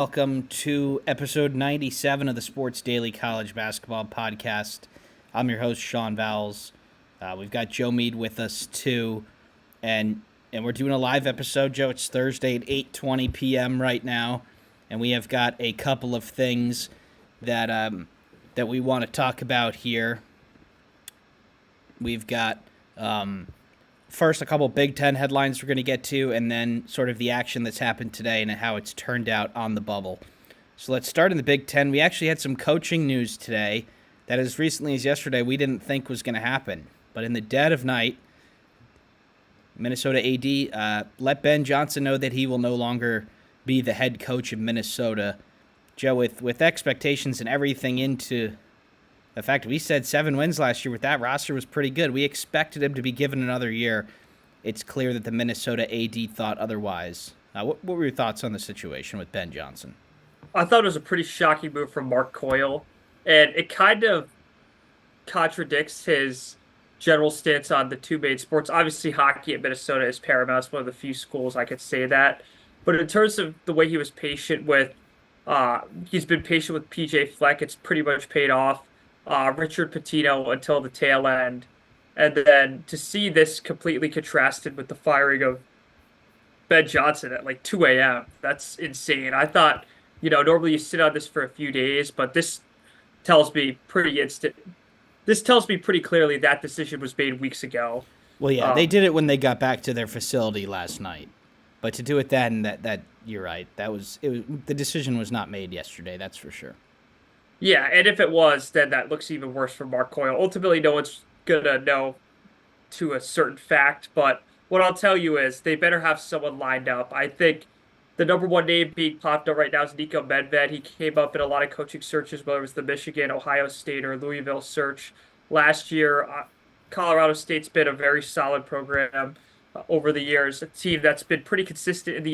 Welcome to episode 97 of the Sports Daily College Basketball Podcast. I'm your host, Sean Vowells. We've got Joe Meade with us, too. And we're doing a live episode, Joe. It's Thursday at 8:20 p.m. right now. And we have got a couple of things that we want to talk about here. We've got first a couple Big Ten headlines we're going to get to, and then sort of the action that's happened today and how it's turned out on the bubble. So let's start in the Big Ten. We actually had some coaching news today that as recently as yesterday we didn't think was going to happen. But in the dead of night, Minnesota AD let Ben Johnson know that he will no longer be the head coach of Minnesota. Joe, with expectations and everything into the fact we said 7 wins last year with that roster was pretty good. We expected him to be given another year. It's clear that the Minnesota AD thought otherwise. What were your thoughts on the situation with Ben Johnson? I thought it was a pretty shocking move from Mark Coyle, and it kind of contradicts his general stance on the two main sports. Obviously, hockey at Minnesota is paramount. It's one of the few schools I could say that. But in terms of the way he was patient with, he's been patient with PJ Fleck. It's pretty much paid off. Richard Pitino until the tail end. And then to see this completely contrasted with the firing of Ben Johnson at like 2 a.m., that's insane. I thought, normally you sit on this for a few days, but this tells me pretty instant. This tells me pretty clearly that decision was made weeks ago. Well, yeah, they did it when they got back to their facility last night. But to do it then, that you're right. The decision was not made yesterday, that's for sure. Yeah, and if it was, then that looks even worse for Mark Coyle. Ultimately, no one's going to know to a certain fact, but what I'll tell you is they better have someone lined up. I think the number one name being popped up right now is Nico Medved. He came up in a lot of coaching searches, whether it was the Michigan, Ohio State, or Louisville search last year. Colorado State's been a very solid program over the years, a team that's been pretty consistent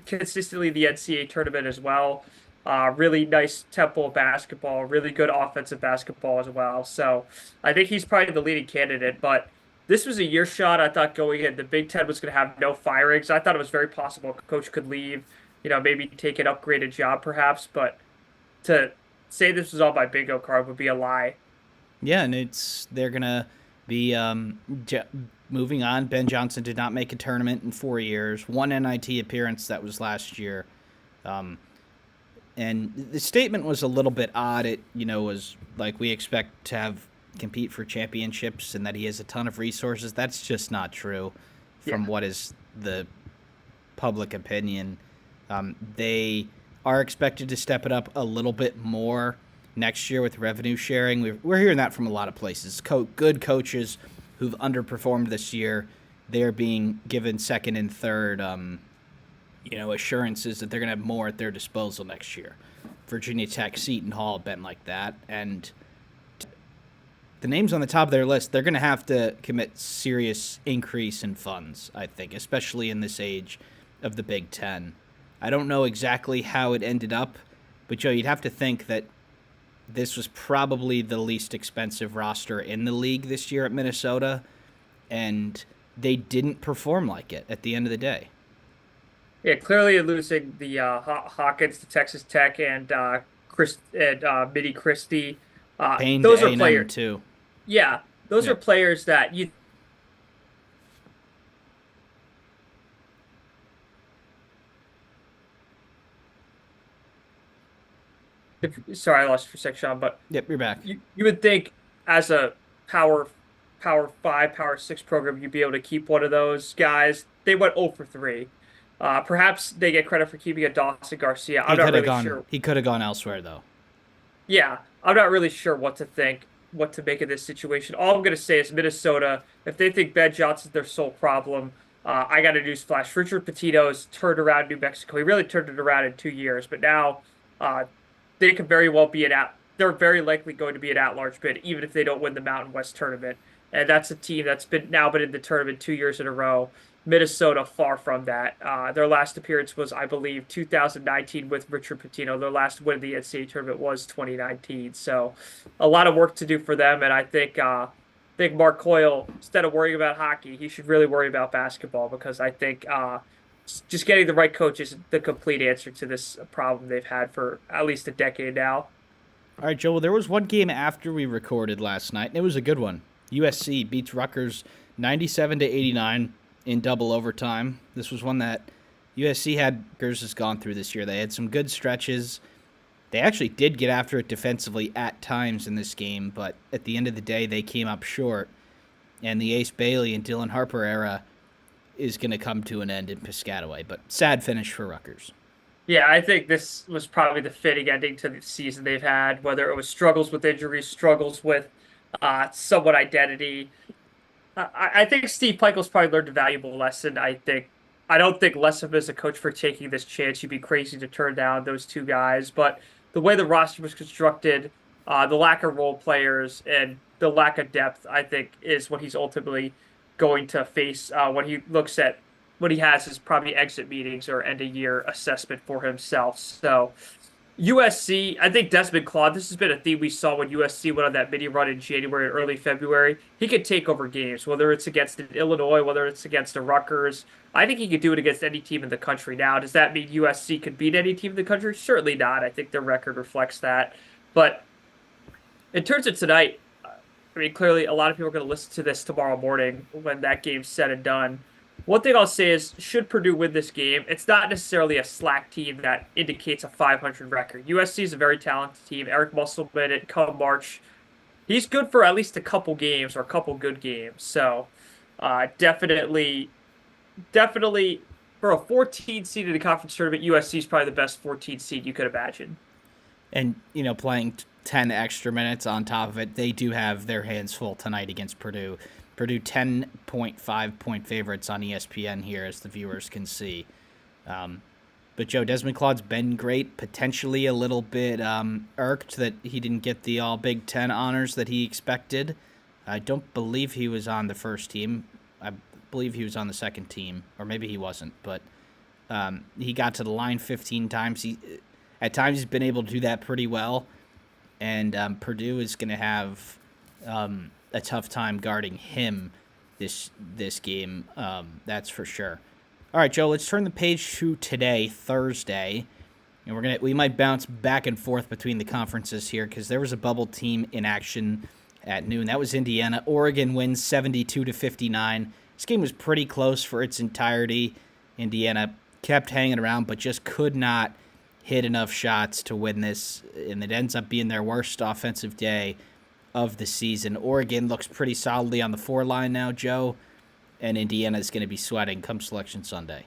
consistently in the NCAA tournament as well. Really nice tempo of basketball, really good offensive basketball as well. So I think he's probably the leading candidate. But this was a year shot. I thought going in, the Big Ten was going to have no firings. I thought it was very possible a coach could leave, maybe take an upgraded job perhaps. But to say this was all my bingo card would be a lie. Yeah, and they're going to be moving on. Ben Johnson did not make a tournament in 4 years. One NIT appearance, that was last year. And the statement was a little bit odd. It, was like we expect to compete for championships and that he has a ton of resources. That's just not true from what is the public opinion. They are expected to step it up a little bit more next year with revenue sharing. We're hearing that from a lot of places. Good coaches who've underperformed this year, they're being given second and third assurances that they're going to have more at their disposal next year. Virginia Tech, Seton Hall have been like that. And the names on the top of their list, they're going to have to commit serious increase in funds, I think, especially in this age of the Big Ten. I don't know exactly how it ended up, but, Joe, you'd have to think that this was probably the least expensive roster in the league this year at Minnesota, and they didn't perform like it at the end of the day. Yeah, clearly losing the Hawkins to Texas Tech and Midi Christie. Payne Those to are A&M players. too. Yeah, those are players that you. Sorry, I lost you for a sec, Sean, but Yep, you're back. you would think as a power 5, power 6 program, you'd be able to keep one of those guys. They went 0 for 3. Perhaps they get credit for keeping a Dawson Garcia. I'm not really sure. He could have gone elsewhere, though. Yeah, I'm not really sure what to think, what to make of this situation. All I'm going to say is Minnesota, if they think Ben Johnson's their sole problem, I got a news flash. Richard Pitino's turned around New Mexico. He really turned it around in 2 years, but now they could very well be they're very likely going to be an at-large bid, even if they don't win the Mountain West tournament. And that's a team that's been in the tournament 2 years in a row. Minnesota, far from that. Their last appearance was, I believe, 2019 with Richard Pitino. Their last win in the NCAA tournament was 2019. So a lot of work to do for them. And I think Mark Coyle, instead of worrying about hockey, he should really worry about basketball because I think just getting the right coach is the complete answer to this problem they've had for at least a decade now. All right, Joe. Well, there was one game after we recorded last night, and it was a good one. USC beats Rutgers 97-89 in double overtime. This was one that USC had Rutgers has gone through this year. They had some good stretches. They actually did get after it defensively at times in this game, but at the end of the day, they came up short. And the Ace Bailey and Dylan Harper era is going to come to an end in Piscataway. But sad finish for Rutgers. Yeah, I think this was probably the fitting ending to the season they've had, whether it was struggles with injuries, struggles with somewhat identity. I think Steve Pikiell's probably learned a valuable lesson. I don't think less of him as a coach for taking this chance. You'd be crazy to turn down those two guys, but the way the roster was constructed, the lack of role players and the lack of depth, I think, is what he's ultimately going to face when he looks at what he has is probably exit meetings or end of year assessment for himself. So USC, I think Desmond Claude, this has been a theme we saw when USC went on that mini run in January and early February. He could take over games, whether it's against an Illinois, whether it's against a Rutgers. I think he could do it against any team in the country. Now, does that mean USC could beat any team in the country? Certainly not. I think their record reflects that. But in terms of tonight, I mean, clearly a lot of people are going to listen to this tomorrow morning when that game's said and done. One thing I'll say is, should Purdue win this game, it's not necessarily a slack team that indicates a 500 record. USC is a very talented team. Eric Musselman at come March, he's good for at least a couple games or a couple good games. So definitely, definitely for a 14 seed in the conference tournament, USC is probably the best 14 seed you could imagine. And, playing 10 extra minutes on top of it, they do have their hands full tonight against Purdue. Purdue 10.5 point favorites on ESPN here, as the viewers can see. But Joe, Desmond Claude's been great, potentially a little bit irked that he didn't get the All Big Ten honors that he expected. I don't believe he was on the first team. I believe he was on the second team, or maybe he wasn't. But he got to the line 15 times. At times he's been able to do that pretty well. And Purdue is going to have a tough time guarding him this game. That's for sure. All right, Joe. Let's turn the page to today, Thursday, and we might bounce back and forth between the conferences here because there was a bubble team in action at noon. That was Indiana. Oregon wins 72-59. This game was pretty close for its entirety. Indiana kept hanging around, but just could not hit enough shots to win this, and it ends up being their worst offensive day of the season. Oregon looks pretty solidly on the 4 line now, Joe, and Indiana is going to be sweating come Selection Sunday.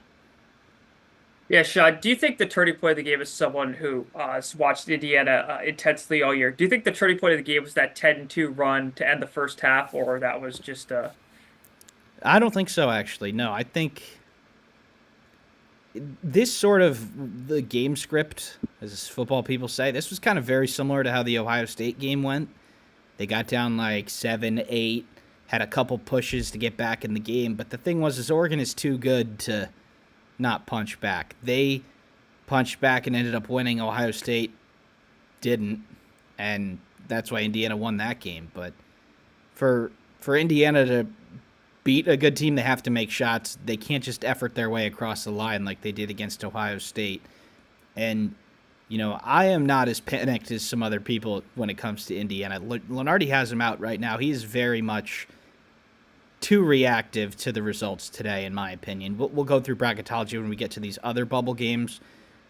Yeah, Sean, do you think the turning point of the game is someone who has watched Indiana intensely all year? Do you think the turning point of the game was that 10-2 run to end the first half, or that was just a... I don't think so, actually. No, I think this sort of the game script, as football people say, this was kind of very similar to how the Ohio State game went. They got down like 7-8, had a couple pushes to get back in the game. But the thing was, Oregon is too good to not punch back. They punched back and ended up winning. Ohio State didn't, and that's why Indiana won that game. But for Indiana to beat a good team, they have to make shots. They can't just effort their way across the line like they did against Ohio State. And I am not as panicked as some other people when it comes to Indiana. Lenardi has him out right now. He is very much too reactive to the results today, in my opinion. We'll go through bracketology when we get to these other bubble games.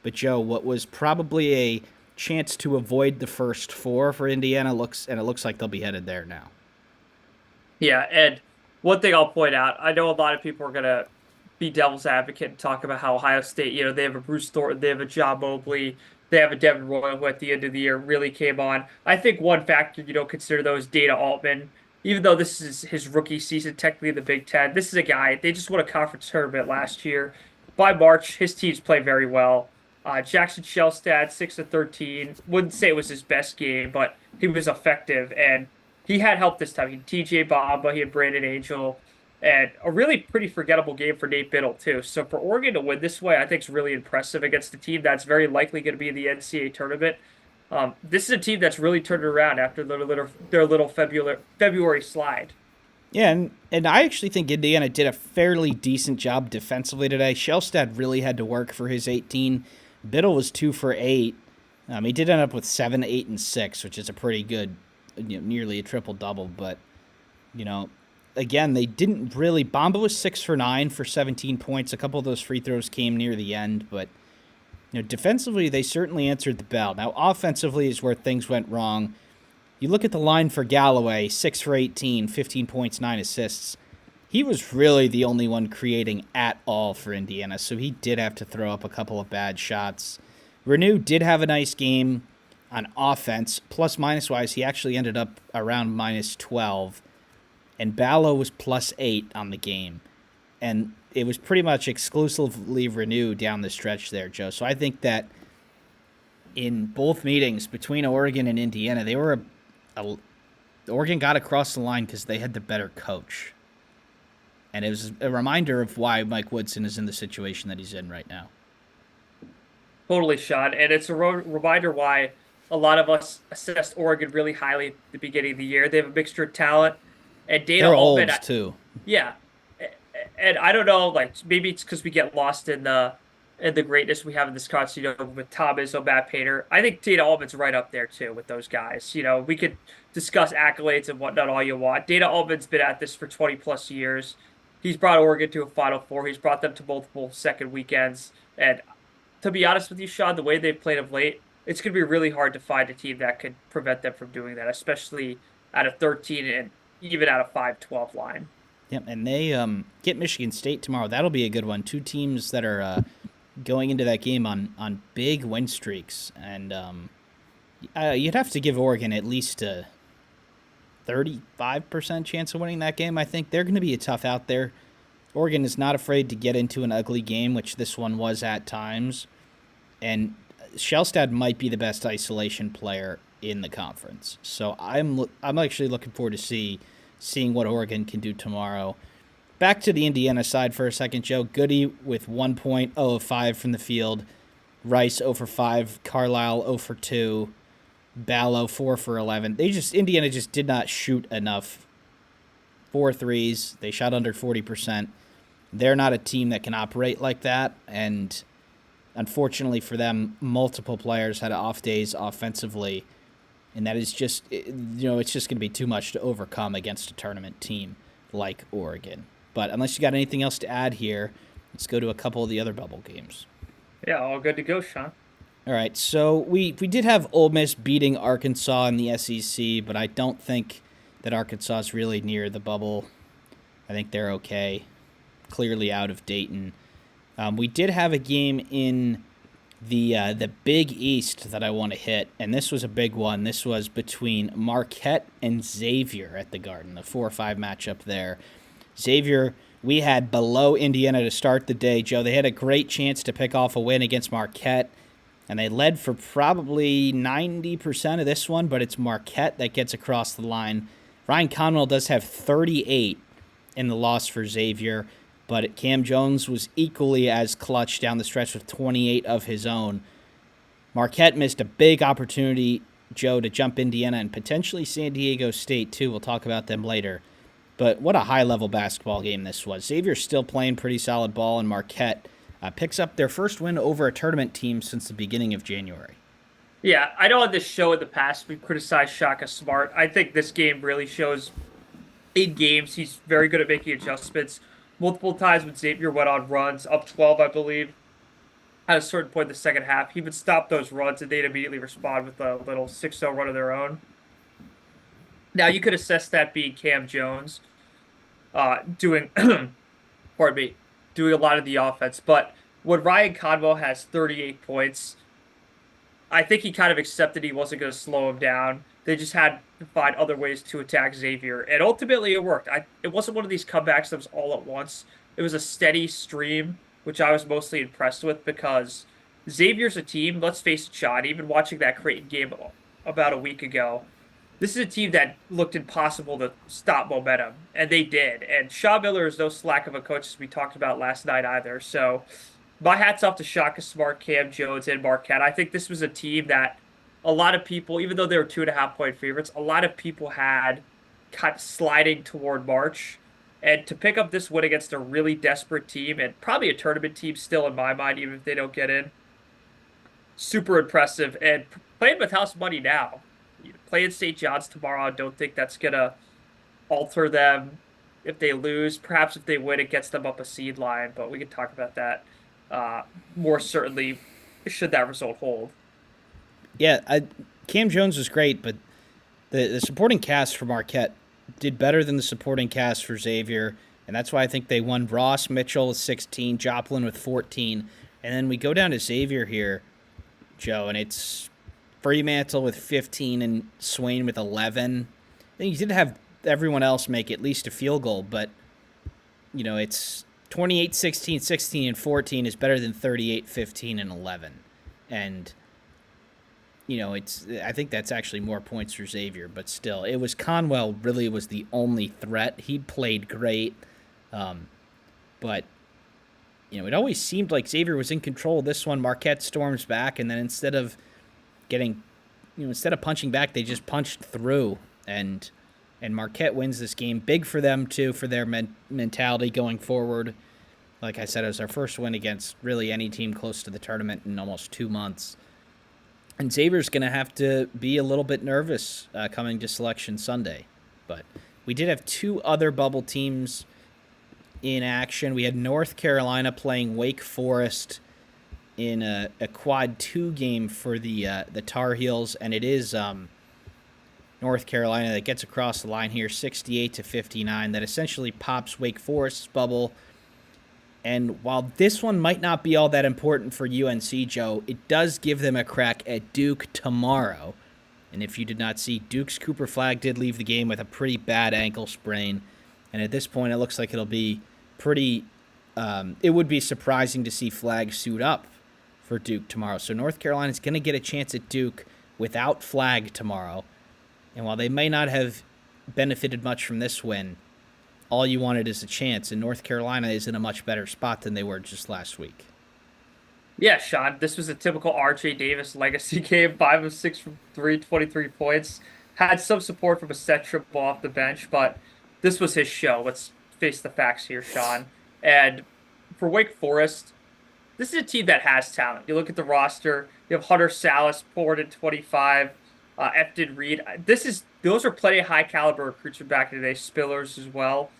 But, Joe, what was probably a chance to avoid the first 4 for Indiana it looks like they'll be headed there now. Yeah, and one thing I'll point out, I know a lot of people are going to be devil's advocate and talk about how Ohio State, they have a Bruce Thornton, they have a John Mobley, they have a Devin Royal who at the end of the year really came on. I think one factor you don't consider, though, is Dana Altman. Even though this is his rookie season, technically in the Big Ten, this is a guy, they just won a conference tournament last year. By March, his teams play very well. Jackson Shellstad, 6-13. Wouldn't say it was his best game, but he was effective, and he had help this time. He had TJ Bamba, he had Brandon Angel, and a really pretty forgettable game for Nate Biddle, too. So for Oregon to win this way, I think is really impressive against a team that's very likely going to be in the NCAA tournament. This is a team that's really turned around after their little February slide. Yeah, and I actually think Indiana did a fairly decent job defensively today. Shellstad really had to work for his 18. Biddle was 2 for 8. He did end up with 7, 8, and 6, which is a pretty good, nearly a triple double. But you know, again, they didn't really. Bamba was 6 for 9 for 17 points. A couple of those free throws came near the end, but defensively they certainly answered the bell. Now, offensively is where things went wrong. You look at the line for Galloway, 6 for 18, 15 points, 9 assists. He was really the only one creating at all for Indiana, so he did have to throw up a couple of bad shots. Renew did have a nice game on offense. Plus minus wise, he actually ended up around minus 12. And Ballo was plus 8 on the game. And it was pretty much exclusively Renew down the stretch there, Joe. So I think that in both meetings between Oregon and Indiana, they were Oregon got across the line because they had the better coach. And it was a reminder of why Mike Woodson is in the situation that he's in right now. Totally, Sean. And it's a reminder why a lot of us assessed Oregon really highly at the beginning of the year. They have a mixture of talent. And Dana They're Altman, old, too. Yeah. And I don't know, like, maybe it's because we get lost in the greatness we have in this country, with Tom Izzo, Matt Painter. I think Dana Altman's right up there, too, with those guys. We could discuss accolades and whatnot all you want. Dana Altman's been at this for 20-plus years. He's brought Oregon to a Final Four. He's brought them to multiple second weekends. And to be honest with you, Sean, the way they've played of late, it's going to be really hard to find a team that could prevent them from doing that, especially at a 13 and even at a 5-12 line. Yep, and they get Michigan State tomorrow. That'll be a good one. Two teams that are going into that game on big win streaks. And you'd have to give Oregon at least a 35% chance of winning that game. I think they're going to be a tough out there. Oregon is not afraid to get into an ugly game, which this one was at times. And Shellstad might be the best isolation player in the conference. So I'm actually looking forward to seeing what Oregon can do tomorrow. Back to the Indiana side for a second, Joe. Goody with 1 point, 0 of 5 from the field. Rice 0 for 5. Carlisle 0 for 2. Ballo 4 for 11. Indiana just did not shoot enough. 4 threes. They shot under 40%. They're not a team that can operate like that, and unfortunately for them, multiple players had off days offensively, and that is just, it's just going to be too much to overcome against a tournament team like Oregon. But unless you got anything else to add here, let's go to a couple of the other bubble games. Yeah, all good to go, Sean. All right, so we did have Ole Miss beating Arkansas in the SEC, but I don't think that Arkansas is really near the bubble. I think they're okay, clearly out of Dayton. We did have a game in the Big East that I want to hit, and this was a big one. This was between Marquette and Xavier at the Garden, a 4-5 matchup there. Xavier, we had below Indiana to start the day, Joe. They had a great chance to pick off a win against Marquette, and they led for probably 90% of this one, but it's Marquette that gets across the line. Ryan Conwell does have 38 in the loss for Xavier, but Cam Jones was equally as clutch down the stretch with 28 of his own. Marquette missed a big opportunity, Joe, to jump Indiana and potentially San Diego State, too. We'll talk about them later. But what a high-level basketball game this was. Xavier's still playing pretty solid ball, and Marquette picks up their first win over a tournament team since the beginning of January. Yeah, I know on this show in the past we've criticized Shaka Smart. I think this game really shows in games he's very good at making adjustments. Multiple times when Xavier went on runs, up 12, I believe, at a certain point in the second half, he would stop those runs and they'd immediately respond with a little 6-0 run of their own. Now, you could assess that being Cam Jones doing, pardon me, doing a lot of the offense. But when Ryan Conwell has 38 points, I think he kind of accepted he wasn't going to slow him down. They just had to find other ways to attack Xavier. And ultimately, it worked. It wasn't one of these comebacks that was all at once. It was a steady stream, which I was mostly impressed with because Xavier's a team, let's face it, Sean, even watching that Creighton game about a week ago, this is a team that looked impossible to stop momentum, and they did. And Shaw Miller is no slack of a coach, as we talked about last night either. So my hat's off to Shaka Smart, Cam Jones, and Marquette. I think this was a team that a lot of people, even though they were 2.5-point favorites, a lot of people had kind of sliding toward March. And to pick up this win against a really desperate team and probably a tournament team still in my mind, even if they don't get in, super impressive. And playing with house money now, playing St. John's tomorrow, I don't think that's gonna alter them if they lose. Perhaps if they win, it gets them up a seed line, but we can talk about that more certainly should that result hold. Yeah, Cam Jones was great, but the supporting cast for Marquette did better than the supporting cast for Xavier, and that's why I think they won. Ross Mitchell with 16, Joplin with 14, and then we go down to Xavier here, Joe, and it's Fremantle with 15 and Swain with 11. Then you did have everyone else make at least a field goal, but it's 28, 16, 16, and 14 is better than 38, 15, and 11. And I think that's actually more points for Xavier, but still, it was Conwell really was the only threat. He played great, but it always seemed like Xavier was in control. This one, Marquette storms back, and then instead of punching back, they just punched through, and Marquette wins this game. Big for them too, for their mentality going forward. Like I said, it was our first win against really any team close to the tournament in almost 2 months. And Xavier's going to have to be a little bit nervous coming to Selection Sunday. But we did have 2 other bubble teams in action. We had North Carolina playing Wake Forest in a quad 2 game for the Tar Heels, and it is North Carolina that gets across the line here, 68-59. That essentially pops Wake Forest's bubble. And while this one might not be all that important for UNC, Joe, it does give them a crack at Duke tomorrow. And if you did not see, Duke's Cooper Flagg did leave the game with a pretty bad ankle sprain. And at this point, it looks like it'll be pretty it would be surprising to see Flagg suit up for Duke tomorrow. So North Carolina's going to get a chance at Duke without Flagg tomorrow. And while they may not have benefited much from this win, all you wanted is a chance, and North Carolina is in a much better spot than they were just last week. Yeah, Sean, this was a typical R.J. Davis legacy game. 5 of 6 from 3, 23 points. Had some support from a set triple off the bench, but this was his show. Let's face the facts here, Sean. And for Wake Forest, this is a team that has talent. You look at the roster, you have Hunter Salas, forward at 25, Efton Reed. Those are plenty of high caliber recruits from back in the day. Spillers as well.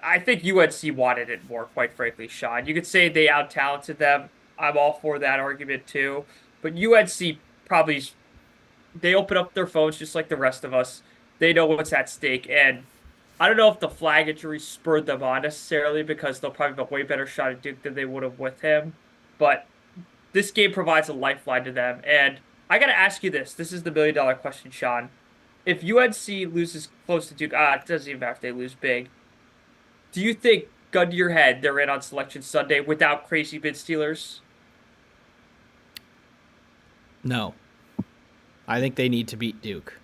I think UNC wanted it more, quite frankly, Sean. You could say they out-talented them. I'm all for that argument too. But UNC they open up their phones just like the rest of us. They know what's at stake. And I don't know if the Flagg injury spurred them on necessarily, because they'll probably have a way better shot at Duke than they would have with him. But this game provides a lifeline to them. And I got to ask you this. This is the million-dollar question, Sean. If UNC loses close to Duke, it doesn't even matter if they lose big. Do you think, gun to your head, they're in on Selection Sunday without crazy bid stealers? No. I think they need to beat Duke.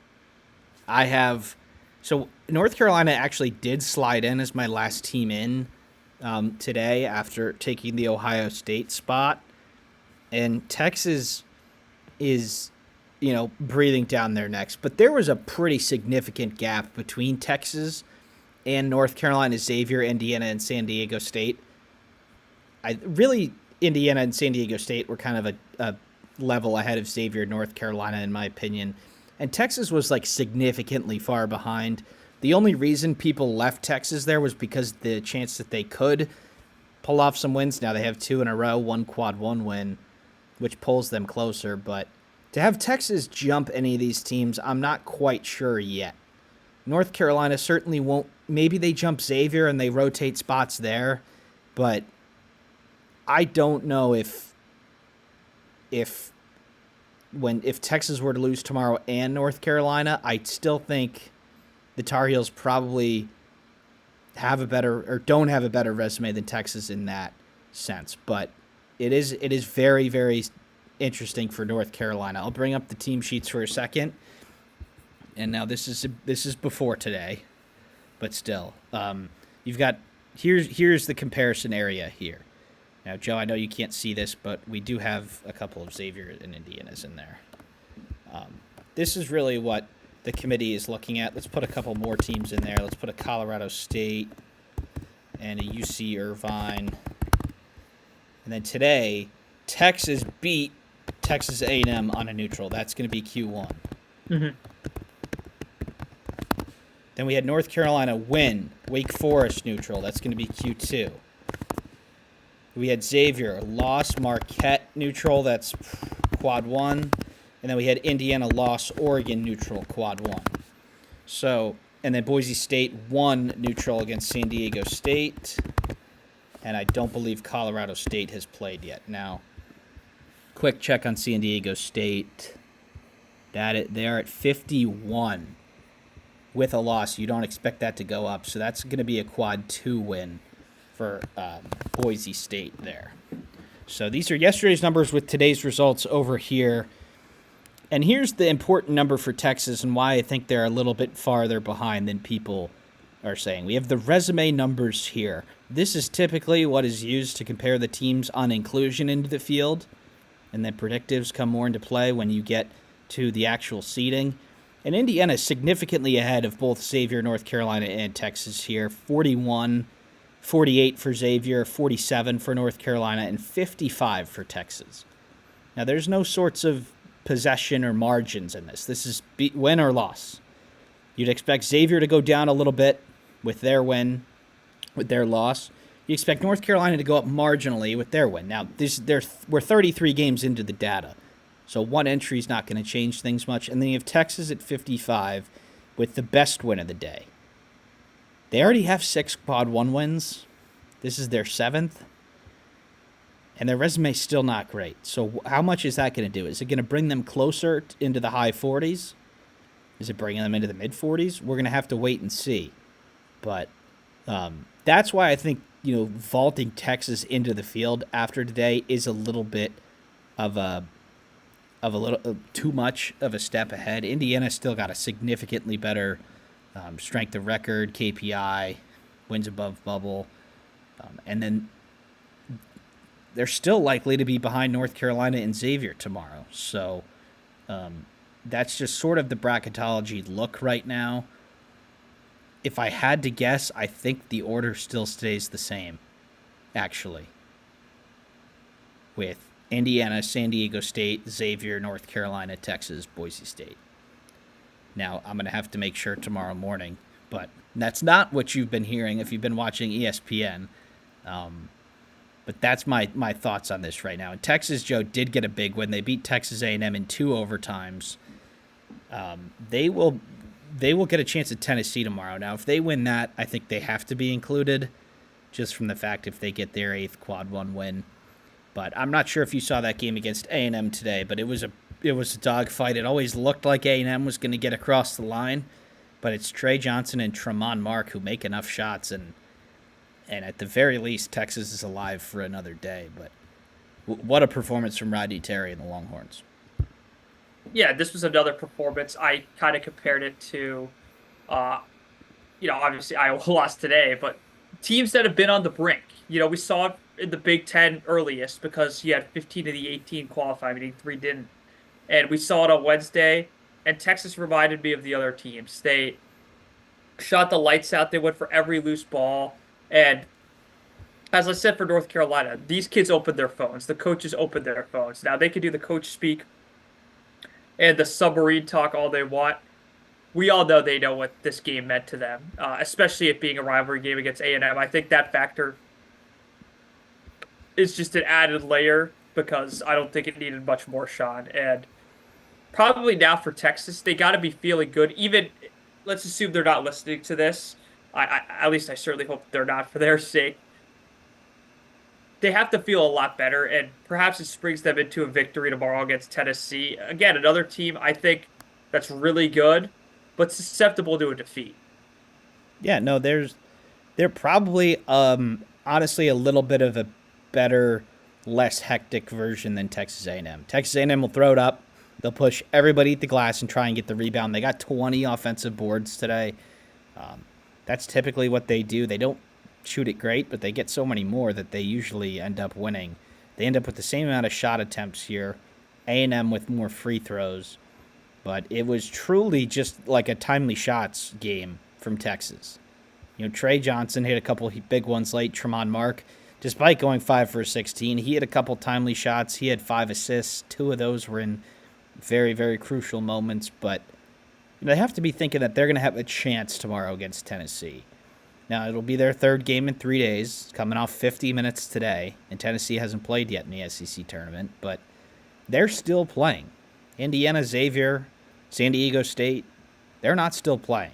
So North Carolina actually did slide in as my last team in today after taking the Ohio State spot. And Texas is, breathing down their necks. But there was a pretty significant gap between Texas and North Carolina, Xavier, Indiana, and San Diego State. Indiana and San Diego State were kind of a level ahead of Xavier, North Carolina, in my opinion. And Texas was significantly far behind. The only reason people left Texas there was because the chance that they could pull off some wins. Now they have 2 in a row, 1 quad 1 win, which pulls them closer. But to have Texas jump any of these teams, I'm not quite sure yet. North Carolina certainly won't. Maybe they jump Xavier and they rotate spots there, but I don't know if Texas were to lose tomorrow and North Carolina, I still think the Tar Heels probably don't have a better resume than Texas in that sense. But it is very, very interesting for North Carolina. I'll bring up the team sheets for a second. And now this is before today, but still, you've got here's the comparison area here. Now, Joe, I know you can't see this, but we do have a couple of Xavier and Indianas in there. This is really what the committee is looking at. Let's put a couple more teams in there. Let's put a Colorado State and a UC Irvine. And then today, Texas beat Texas A&M on a neutral. That's going to be Q1. Mm-hmm. Then we had North Carolina win Wake Forest neutral. That's going to be Q2. We had Xavier loss Marquette neutral. That's quad 1. And then we had Indiana loss Oregon neutral, quad 1. So, and then Boise State won neutral against San Diego State. And I don't believe Colorado State has played yet. Now, quick check on San Diego State. They're at 51 with a loss. You don't expect that to go up. So that's going to be a quad 2 win for Boise State there. So these are yesterday's numbers with today's results over here. And here's the important number for Texas and why I think they're a little bit farther behind than people are saying. We have the resume numbers here. This is typically what is used to compare the teams on inclusion into the field. And then predictives come more into play when you get to the actual seeding. And Indiana is significantly ahead of both Xavier, North Carolina, and Texas here. 41, 48 for Xavier, 47 for North Carolina, and 55 for Texas. Now, there's no sorts of possession or margins in this. This is win or loss. You'd expect Xavier to go down a little bit with their win, with their loss. You expect North Carolina to go up marginally with their win. Now, we're 33 games into the data, so one entry is not going to change things much. And then you have Texas at 55 with the best win of the day. They already have 6 quad 1 wins. This is their 7th. And their resume is still not great. So how much is that going to do? Is it going to bring them closer into the high 40s? Is it bringing them into the mid 40s? We're going to have to wait and see. But that's why I think, vaulting Texas into the field after today is a little bit of a little too much of a step ahead. Indiana still got a significantly better strength of record, KPI, wins above bubble, and then they're still likely to be behind North Carolina and Xavier tomorrow. So that's just sort of the bracketology look right now. If I had to guess, I think the order still stays the same, actually, with Indiana, San Diego State, Xavier, North Carolina, Texas, Boise State. Now, I'm going to have to make sure tomorrow morning, but that's not what you've been hearing if you've been watching ESPN. But that's my thoughts on this right now. And Texas, Joe, did get a big win. They beat Texas A&M in 2 overtimes. They will get a chance at Tennessee tomorrow. Now, if they win that, I think they have to be included, just from the fact if they get their 8th quad 1 win. But I'm not sure if you saw that game against A&M today, but it was a dogfight. It always looked like A&M was going to get across the line, but it's Trey Johnson and Tremont Mark who make enough shots, and at the very least, Texas is alive for another day. But what a performance from Rodney Terry and the Longhorns. Yeah, this was another performance. I kind of compared it to, obviously Iowa lost today, but teams that have been on the brink. We saw it in the Big Ten earliest because you had 15 of the 18 qualify, meaning 3 didn't. And we saw it on Wednesday, and Texas reminded me of the other teams. They shot the lights out. They went for every loose ball. And as I said for North Carolina, these kids opened their phones. The coaches opened their phones. Now, they can do the coach speak and the submarine talk all they want. We all know they know what this game meant to them, especially it being a rivalry game against A&M. I think that factor is just an added layer because I don't think it needed much more, Sean. And probably now for Texas, they got to be feeling good. Even, let's assume they're not listening to this. At least I certainly hope they're not for their sake. They have to feel a lot better, and perhaps it springs them into a victory tomorrow against Tennessee. Again, another team I think that's really good, but susceptible to a defeat. Yeah, no, they're probably honestly a little bit of a better, less hectic version than Texas A&M. Texas A&M will throw it up. They'll push everybody at the glass and try and get the rebound. They got 20 offensive boards today. That's typically what they do. They don't shoot it great, but they get so many more that they usually end up winning. They end up with the same amount of shot attempts here. A&M with more free throws. But it was truly just like a timely shots game from Texas. Trey Johnson hit a couple big ones late. Tremont Mark, despite going 5 for 16, he hit a couple timely shots. He had 5 assists. 2 of those were in very, very crucial moments. But they have to be thinking that they're going to have a chance tomorrow against Tennessee. Now, it'll be their third game in 3 days, coming off 50 minutes today. And Tennessee hasn't played yet in the SEC tournament, but they're still playing. Indiana, Xavier, San Diego State, they're not still playing.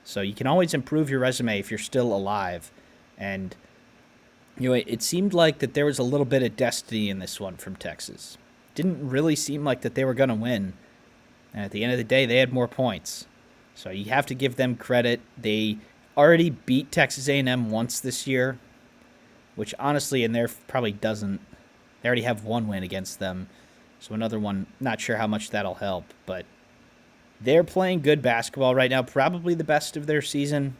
So you can always improve your resume if you're still alive. And it seemed like that there was a little bit of destiny in this one from Texas. Didn't really seem like that they were going to win. And at the end of the day, they had more points. So you have to give them credit. They already beat Texas A&M once this year, which honestly in there probably doesn't. They already have one win against them. So another one, not sure how much that'll help, but they're playing good basketball right now, probably the best of their season.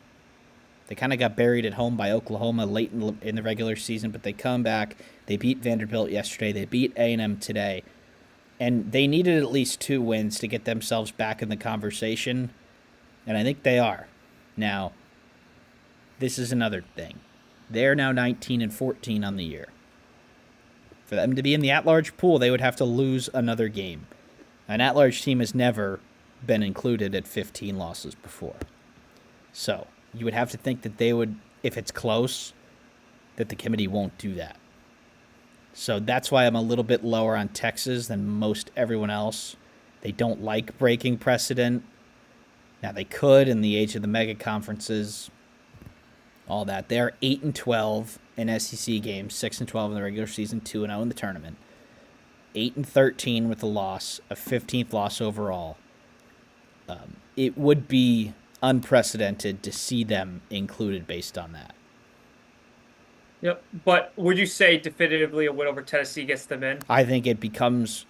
They kind of got buried at home by Oklahoma late in the regular season, but they come back. They beat Vanderbilt yesterday. They beat A&M today. And they needed at least 2 wins to get themselves back in the conversation, and I think they are. Now, this is another thing. They're now 19-14 on the year. For them to be in the at-large pool, they would have to lose another game. An at-large team has never been included at 15 losses before. So, you would have to think that they would, if it's close, that the committee won't do that. So that's why I'm a little bit lower on Texas than most everyone else. They don't like breaking precedent. Now, they could in the age of the mega conferences, all that. They're 8-12 in SEC games, 6-12 in the regular season, 2-0 in the tournament. 8-13 with a loss, a 15th loss overall. It would be unprecedented to see them included based on that. Yep. But would you say definitively a win over Tennessee gets them in? I think it becomes,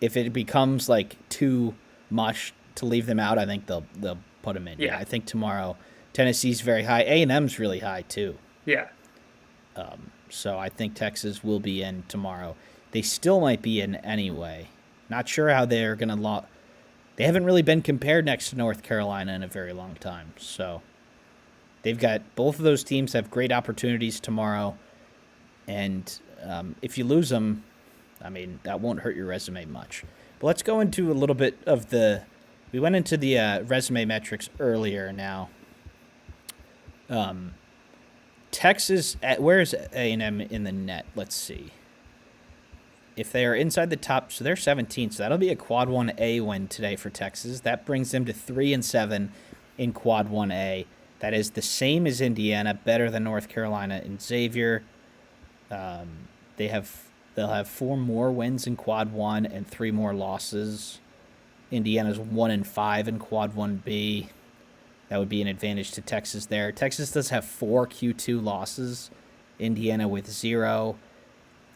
if it becomes like too much to leave them out, I think they'll put them in. Yeah. I think tomorrow Tennessee's very high. A&M's really high too. Yeah. So I think Texas will be in tomorrow. They still might be in anyway. Not sure how they're going to They haven't really been compared next to North Carolina in a very long time. So they've got, both of those teams have great opportunities tomorrow. And if you lose them, I mean, that won't hurt your resume much. But let's go into a little bit of we went into the resume metrics earlier now. Texas, where's A&M in the net? Let's see. If they are inside the top, so they're 17, so that'll be a Quad 1A win today for Texas. That brings them to 3-7 in Quad 1A. That is the same as Indiana, better than North Carolina and Xavier. They'll have 4 more wins in Quad 1 and 3 more losses. Indiana's 1-5 in Quad 1B. That would be an advantage to Texas there. Texas does have 4 Q2 losses. Indiana with 0.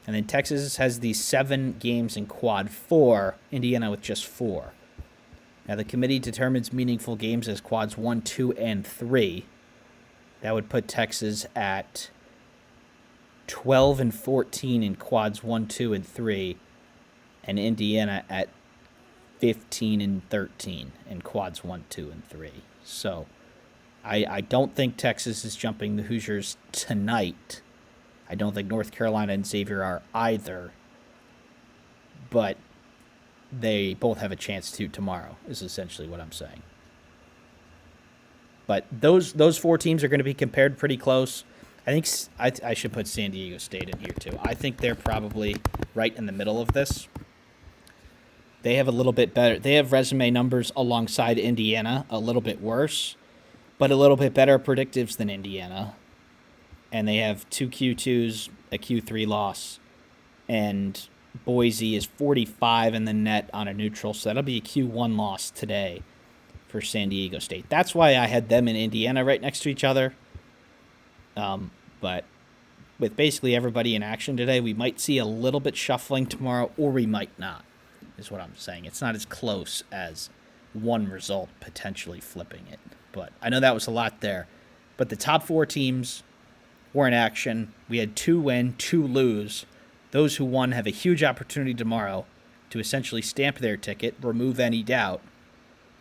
And then Texas has these 7 games in Quad 4. Indiana with just 4. Now the committee determines meaningful games as Quads 1, 2, and 3. That would put Texas at 12-14 in Quads 1, 2, and 3. And Indiana at 15-13 in Quads 1, 2, and 3. So I don't think Texas is jumping the Hoosiers tonight. I don't think North Carolina and Xavier are either. But they both have a chance to tomorrow, is essentially what I'm saying. But those 4 teams are going to be compared pretty close. I think I should put San Diego State in here too. I think they're probably right in the middle of this. They have a little bit better. They have resume numbers alongside Indiana, a little bit worse, but a little bit better predictives than Indiana. And they have 2 Q2s, a Q3 loss, and Boise is 45 in the net on a neutral, so that'll be a Q1 loss today for San Diego State. That's why I had them in Indiana right next to each other. But with basically everybody in action today, we might see a little bit shuffling tomorrow, or we might not, is what I'm saying. It's not as close as one result potentially flipping it. But I know that was a lot there. But the top 4 teams were in action. We had 2 win, 2 lose. Those who won have a huge opportunity tomorrow to essentially stamp their ticket, remove any doubt,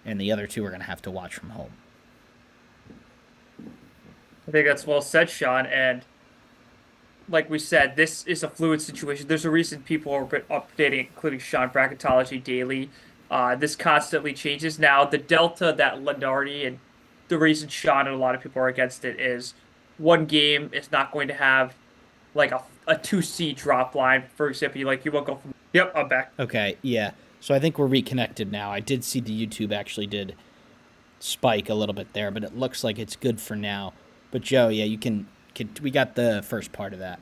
and the other two are going to have to watch from home. I think that's well said, Sean. And like we said, this is a fluid situation. There's a reason people are updating, including Sean, bracketology daily. This constantly changes. Now, the delta that Lenardi and the reason Sean and a lot of people are against it is one game is not going to have like a 2C drop line. For example, you won't go from, yep, I'm back. Okay, yeah. So I think we're reconnected now. I did see the YouTube actually did spike a little bit there, but it looks like it's good for now. But Joe, yeah, you can we got the first part of that.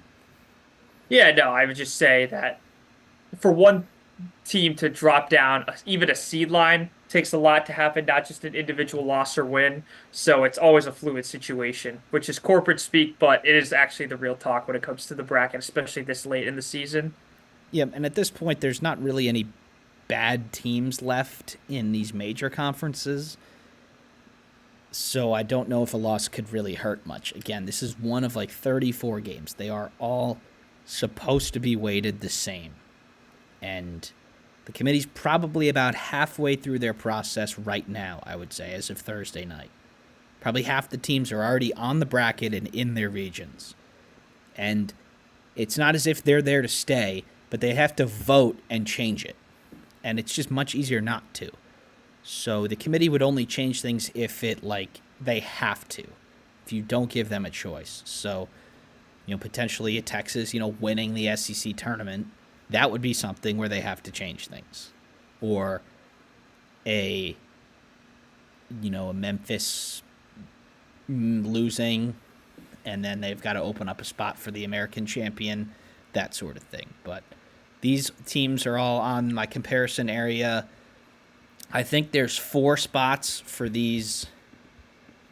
Yeah, no, I would just say that for one team to drop down, even a seed line takes a lot to happen, not just an individual loss or win. So it's always a fluid situation, which is corporate speak, but it is actually the real talk when it comes to the bracket, especially this late in the season. Yeah, and at this point, there's not really any bad teams left in these major conferences. So I don't know if a loss could really hurt much. Again, this is one of like 34 games. They are all supposed to be weighted the same. And the committee's probably about halfway through their process right now, I would say, as of Thursday night. Probably half the teams are already on the bracket and in their regions. And it's not as if they're there to stay, but they have to vote and change it. And it's just much easier not to. So the committee would only change things if they have to, if you don't give them a choice. So, potentially a Texas, winning the SEC tournament, that would be something where they have to change things. Or a Memphis losing, and then they've got to open up a spot for the American champion, that sort of thing. But these teams are all on my comparison area. I think there's 4 spots for these.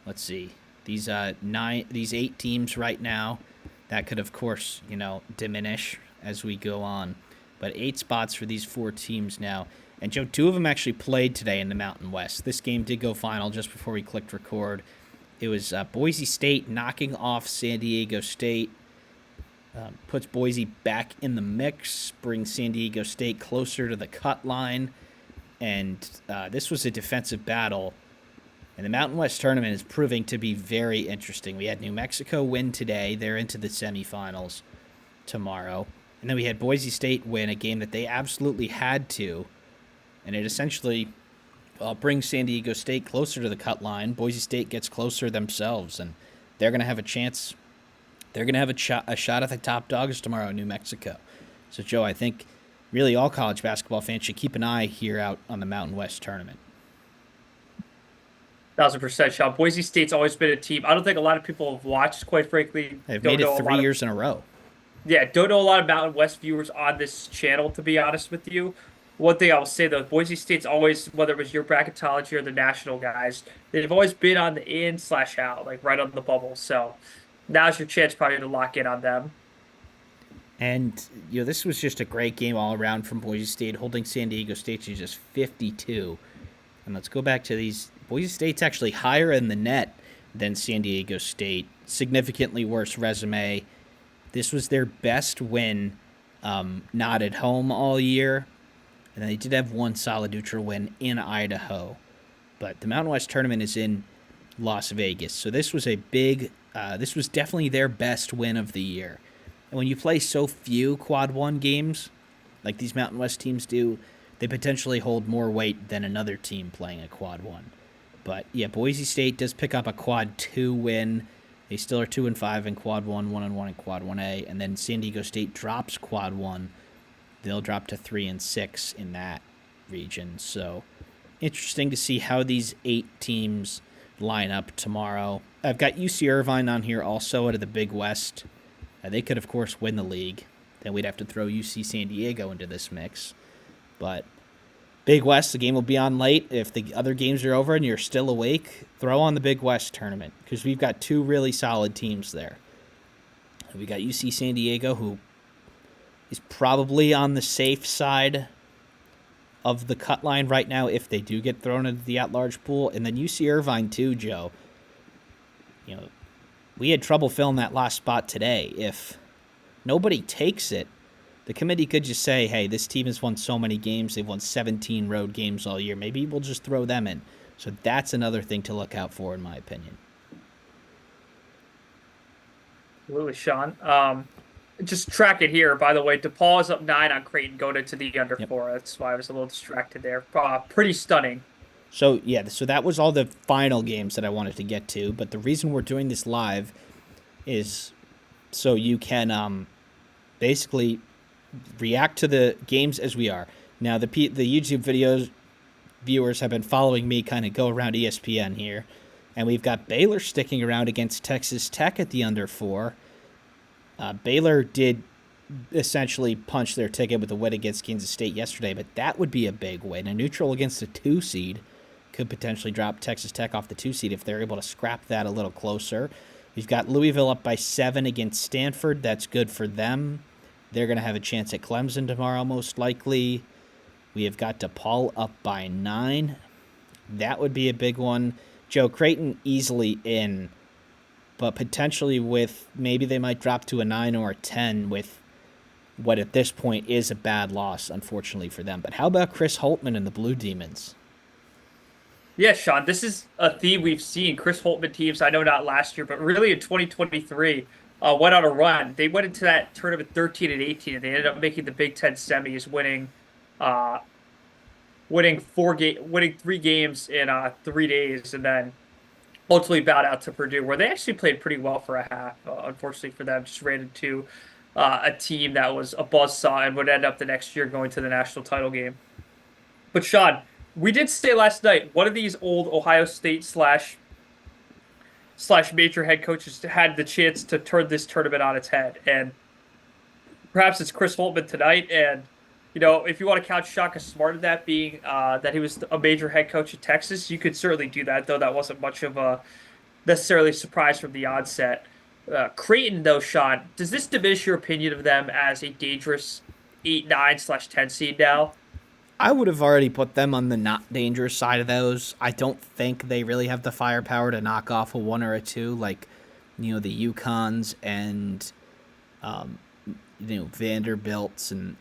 Let's see, these 8 teams right now. That could, of course, diminish as we go on. But 8 spots for these 4 teams now. And Joe, 2 of them actually played today in the Mountain West. This game did go final just before we clicked record. It was Boise State knocking off San Diego State. Puts Boise back in the mix, brings San Diego State closer to the cut line. And this was a defensive battle. And the Mountain West tournament is proving to be very interesting. We had New Mexico win today. They're into the semifinals tomorrow. And then we had Boise State win a game that they absolutely had to. And it essentially brings San Diego State closer to the cut line. Boise State gets closer themselves. And they're going to have a chance. They're going to have a shot at the top dogs tomorrow in New Mexico. So, Joe, I think really all college basketball fans should keep an eye here out on the Mountain West tournament. 1,000%, Sean. Boise State's always been a team I don't think a lot of people have watched, quite frankly. They've made it 3 years in a row. Yeah, don't know a lot of Mountain West viewers on this channel, to be honest with you. One thing I will say, though, Boise State's always, whether it was your bracketology or the national guys, they've always been on the in/out, like right on the bubble. So now's your chance probably to lock in on them. And, this was just a great game all around from Boise State, holding San Diego State to just 52. And let's go back to these. Boise State's actually higher in the net than San Diego State. Significantly worse resume. This was their best win, not at home all year. And they did have one solid neutral win in Idaho. But the Mountain West tournament is in Las Vegas. So this was this was definitely their best win of the year. And when you play so few Quad 1 games, like these Mountain West teams do, they potentially hold more weight than another team playing a Quad 1. But, yeah, Boise State does pick up a Quad 2 win. They still are 2-5 in Quad 1, 1-1 in Quad 1A. And then San Diego State drops Quad 1. They'll drop to 3-6 in that region. So, interesting to see how these 8 teams line up tomorrow. I've got UC Irvine on here also out of the Big West. They could, of course, win the league. Then we'd have to throw UC San Diego into this mix. But Big West, the game will be on late. If the other games are over and you're still awake, throw on the Big West tournament because we've got 2 really solid teams there. We got UC San Diego, who is probably on the safe side of the cut line right now if they do get thrown into the at-large pool. And then UC Irvine too, Joe. We had trouble filling that last spot today. If nobody takes it, the committee could just say, hey, this team has won so many games. They've won 17 road games all year. Maybe we'll just throw them in. So that's another thing to look out for, in my opinion. Absolutely, Sean. Just track it here. By the way, DePaul is up 9 on Creighton going into the under Yep. 4. That's why I was a little distracted there. Pretty stunning. So, yeah, so that was all the final games that I wanted to get to. But the reason we're doing this live is so you can basically react to the games as we are. Now, the YouTube videos viewers have been following me kind of go around ESPN here. And we've got Baylor sticking around against Texas Tech at the under 4. Baylor did essentially punch their ticket with a win against Kansas State yesterday, but that would be a big win. A neutral against a 2 seed could potentially drop Texas Tech off the 2 seed if they're able to scrap that a little closer. We've got Louisville up by 7 against Stanford. That's good for them. They're going to have a chance at Clemson tomorrow, most likely. We have got DePaul up by 9. That would be a big one. Joe, Creighton easily in, but potentially with maybe they might drop to a 9 or a 10 with what at this point is a bad loss, unfortunately for them. But how about Chris Holtmann and the Blue Demons? Yeah, Sean, this is a theme we've seen. Chris Holtmann teams, I know not last year, but really in 2023, went on a run. They went into that tournament 13 and 18, and they ended up making the Big Ten semis, winning 3 games in 3 days, and then ultimately bowed out to Purdue, where they actually played pretty well for a half. Unfortunately for them, just ran into a team that was a buzzsaw and would end up the next year going to the national title game. But Sean, we did say last night one of these old Ohio State slash major head coaches had the chance to turn this tournament on its head, and perhaps it's Chris Holtmann tonight. And if you want to count Shaka Smart in that being that he was a major head coach at Texas, you could certainly do that, though that wasn't much of a necessarily surprise from the onset. Creighton, though, Sean, does this diminish your opinion of them as a dangerous 8-9/10 seed now? I would have already put them on the not dangerous side of those. I don't think they really have the firepower to knock off a 1 or a 2 like, the UConns and, Vanderbilts and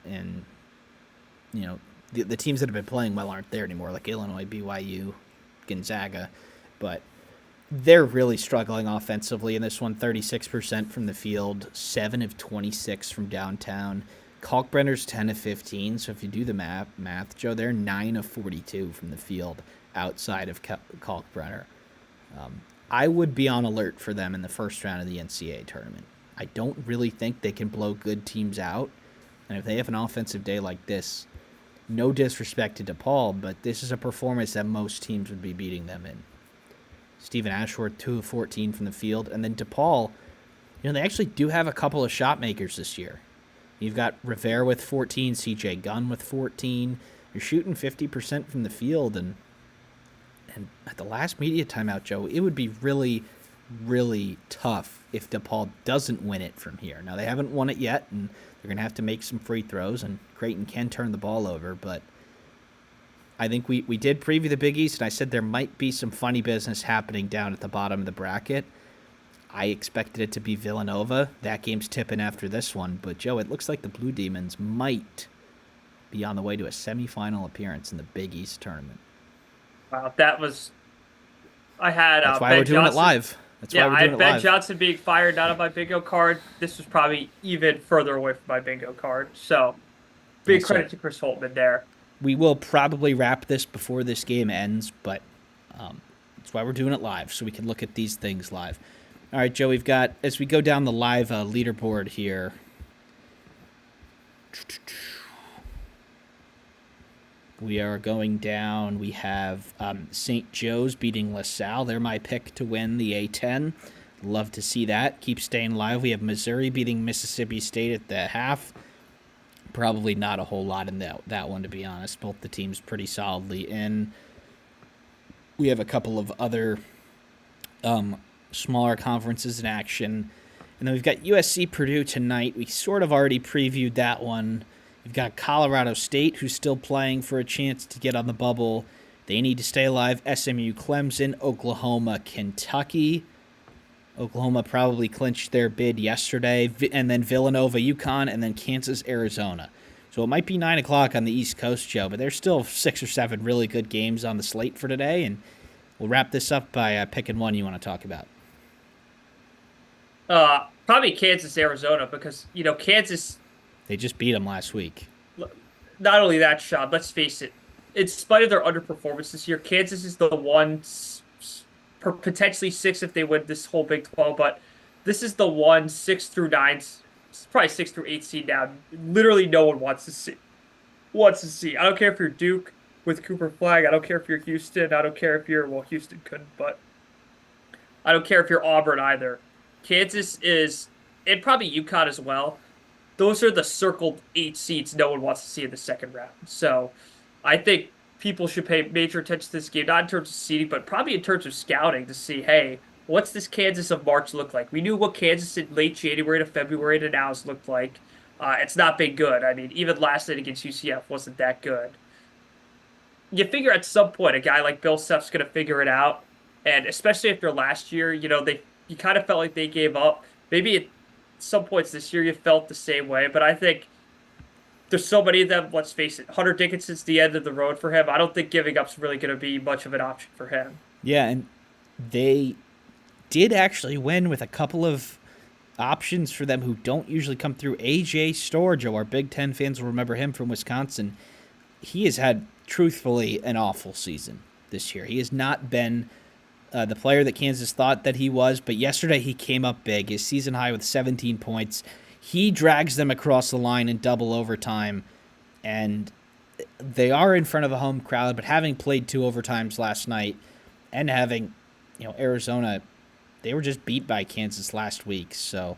the teams that have been playing well aren't there anymore, like Illinois, BYU, Gonzaga. But they're really struggling offensively in this one. 36% from the field, 7 of 26 from downtown. Kalkbrenner's 10 of 15, so if you do the math, Joe, they're 9 of 42 from the field outside of Kalkbrenner. I would be on alert for them in the first round of the NCAA tournament. I don't really think they can blow good teams out, and if they have an offensive day like this, no disrespect to DePaul, but this is a performance that most teams would be beating them in. Stephen Ashworth, 2 of 14 from the field, and then DePaul, they actually do have a couple of shot makers this year. You've got Rivera with 14, C.J. Gunn with 14. You're shooting 50% from the field, and at the last media timeout, Joe, it would be really, really tough if DePaul doesn't win it from here. Now, they haven't won it yet, and they're going to have to make some free throws, and Creighton can turn the ball over, but I think we did preview the Big East, and I said there might be some funny business happening down at the bottom of the bracket. I expected it to be Villanova. That game's tipping after this one. But, Joe, it looks like the Blue Demons might be on the way to a semifinal appearance in the Big East tournament. Wow, that was... I had That's why Ben we're doing Johnson. it live. That's why we're I doing had it Ben live. Johnson being fired out of my bingo card. This was probably even further away from my bingo card. So, big credit to Chris Holtmann there. We will probably wrap this before this game ends, but that's why we're doing it live, so we can look at these things live. All right, Joe, we've got, as we go down the live leaderboard here, we are going down. We have St. Joe's beating LaSalle. They're my pick to win the A-10. Love to see that. Keep staying live. We have Missouri beating Mississippi State at the half. Probably not a whole lot in that one, to be honest. Both the teams pretty solidly in. We have a couple of other smaller conferences in action. And then we've got USC Purdue tonight. We sort of already previewed that one. We've got Colorado State, who's still playing for a chance to get on the bubble. They need to stay alive. SMU Clemson, Oklahoma, Kentucky. Oklahoma probably clinched their bid yesterday, and then Villanova, UConn, and then Kansas, Arizona. So it might be 9 o'clock on the East Coast, Joe, but there's still 6 or 7 really good games on the slate for today, and we'll wrap this up by picking one you want to talk about. Probably Kansas, Arizona, because Kansas. They just beat them last week. Not only that, Sean. Let's face it. In spite of their underperformance this year, Kansas is the one, potentially 6 if they win this whole Big 12. But this is the one 6 through 9, probably 6 through 8 seed now. Literally, no one wants to see. I don't care if you're Duke with Cooper Flag. I don't care if you're Houston. I don't care if you're Houston couldn't, but I don't care if you're Auburn either. Kansas is, and probably UConn as well. Those are the circled 8 seeds no one wants to see in the second round. So I think people should pay major attention to this game, not in terms of seeding, but probably in terms of scouting to see, hey, what's this Kansas of March look like? We knew what Kansas in late January to February to now has looked like. It's not been good. I mean, even last night against UCF wasn't that good. You figure at some point a guy like Bill Self's going to figure it out, and especially after last year, you kind of felt like they gave up. Maybe at some points this year you felt the same way, but I think there's so many of them. Let's face it, Hunter Dickinson's the end of the road for him. I don't think giving up's really going to be much of an option for him. Yeah, and they did actually win with a couple of options for them who don't usually come through. AJ Storjo, our Big Ten fans will remember him from Wisconsin. He has had, truthfully, an awful season this year. He has not been the player that Kansas thought that he was, but yesterday he came up big. His season high with 17 points. He drags them across the line in double overtime, and they are in front of a home crowd, but having played 2 overtimes last night and having, Arizona, they were just beat by Kansas last week, so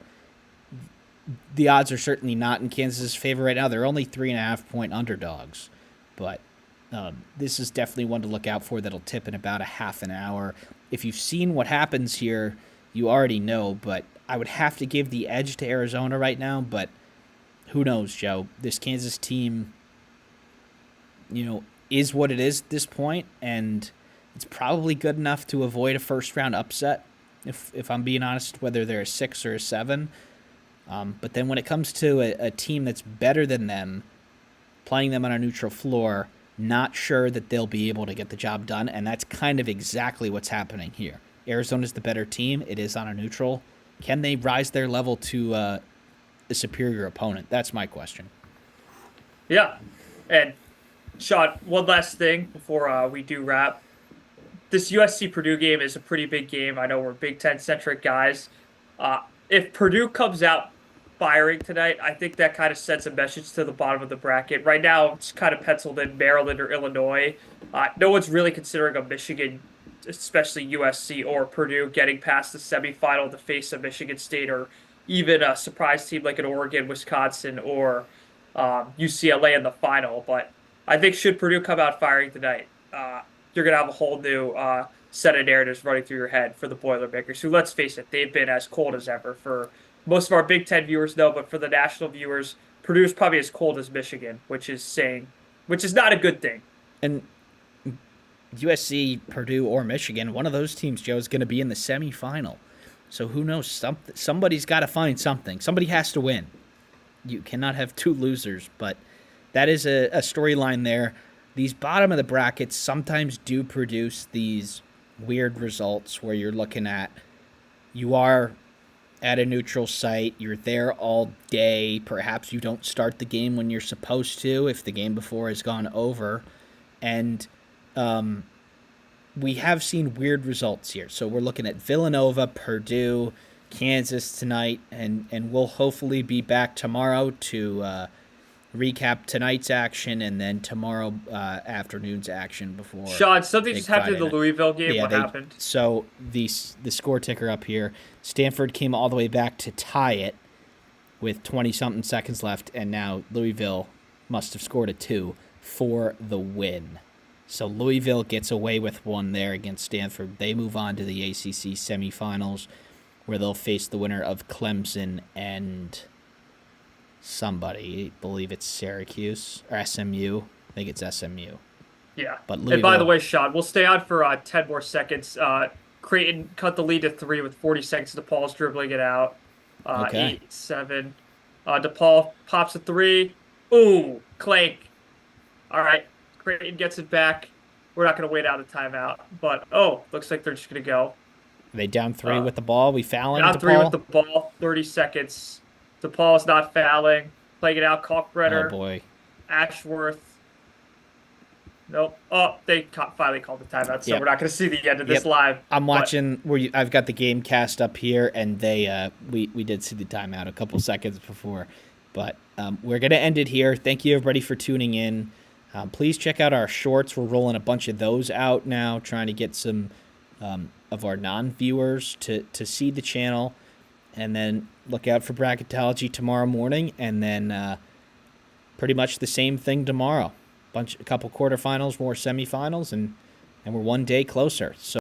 the odds are certainly not in Kansas' favor right now. They're only 3.5-point underdogs, but this is definitely one to look out for that'll tip in about a half an hour. If you've seen what happens here, you already know, but I would have to give the edge to Arizona right now, but who knows, Joe? This Kansas team, is what it is at this point, and it's probably good enough to avoid a first-round upset, if I'm being honest, whether they're a 6 or a 7. But then when it comes to a team that's better than them, playing them on a neutral floor, not sure that they'll be able to get the job done, and that's kind of exactly what's happening here. Arizona's the better team. It is on a neutral. Can they rise their level to a superior opponent? That's my question. Yeah. And, Sean, one last thing before we do wrap. This USC-Purdue game is a pretty big game. I know we're Big Ten-centric guys. If Purdue comes out firing tonight, I think that kind of sends a message to the bottom of the bracket. Right now, it's kind of penciled in Maryland or Illinois. No one's really considering a Michigan, especially USC or Purdue, getting past the semifinal to face a Michigan State or even a surprise team like an Oregon, Wisconsin, or UCLA in the final. But I think should Purdue come out firing tonight, you're going to have a whole new set of narratives running through your head for the Boilermakers, who, let's face it, they've been as cold as ever. For most of our Big Ten viewers, no, but for the national viewers, Purdue is probably as cold as Michigan, which is not a good thing. And USC, Purdue, or Michigan, one of those teams, Joe, is going to be in the semifinal. So who knows? Somebody's got to find something. Somebody has to win. You cannot have 2 losers, but that is a storyline there. These bottom of the brackets sometimes do produce these weird results where you're looking at, you are at a neutral site, you're there all day, perhaps you don't start the game when you're supposed to if the game before has gone over, and we have seen weird results here. So we're looking at Villanova, Purdue, Kansas tonight, and we'll hopefully be back tomorrow to recap tonight's action and then tomorrow afternoon's action before. Sean, something just happened in the Louisville game. Yeah, what happened? So the score ticker up here, Stanford came all the way back to tie it with 20-something seconds left, and now Louisville must have scored a 2 for the win. So Louisville gets away with one there against Stanford. They move on to the ACC semifinals, where they'll face the winner of Clemson and somebody. I believe it's Syracuse or SMU. I think it's SMU. Yeah. But Louisville, and by the way, Sean, we'll stay on for 10 more seconds. Creighton cut the lead to 3 with 40 seconds. DePaul's dribbling it out. Okay. 8-7. DePaul pops a three. Ooh, clank. All right. Creighton gets it back. We're not going to wait out a timeout. But, looks like they're just going to go. Are they down 3 Uh, with the ball? We fouling Down 3 with DePaul? the ball. 30 seconds. DePaul is not fouling. Playing it out. Oh Kalkbrenner. boy. Ashworth. Nope. Oh, they finally called the timeout, so Yep. we're not going to see the end of this Yep. live. I'm but- watching I've got the game cast up here, and they we did see the timeout a couple seconds before, but we're gonna end it here. Thank you everybody for tuning in. Please check out our shorts. We're rolling a bunch of those out now, trying to get some of our non-viewers to see the channel, and then look out for bracketology tomorrow morning, and then pretty much the same thing tomorrow. A couple quarterfinals, more semifinals, and we're one day closer. So.